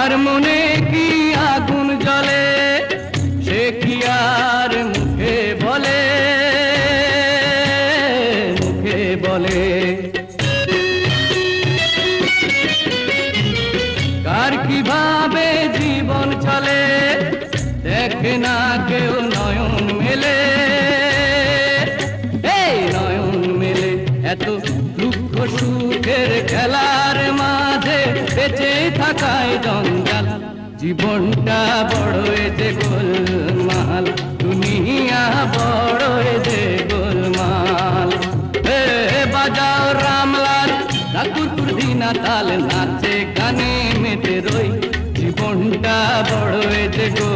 কার মনে কি আগুন জ্বলে সে কি আর মুখে বলে, মুখে বলে। কার কিভাবে জীবন চলে দেখে না কেউ নয়ন মেলে, এই নয়ন মেলে। এত দুঃখ সুখের খেলার মাঝে বেঁচে থাকায় জঞ্জাল, জীবনটা বড়ই যে গোলমাল, দুনিয়া বড়ই যে গোলমাল। বাজাও রামলাল ঠাকুরপুর দিনা তাল, নাচে গানে মেতে রই, জীবনটা বড়ই যে গোলমাল।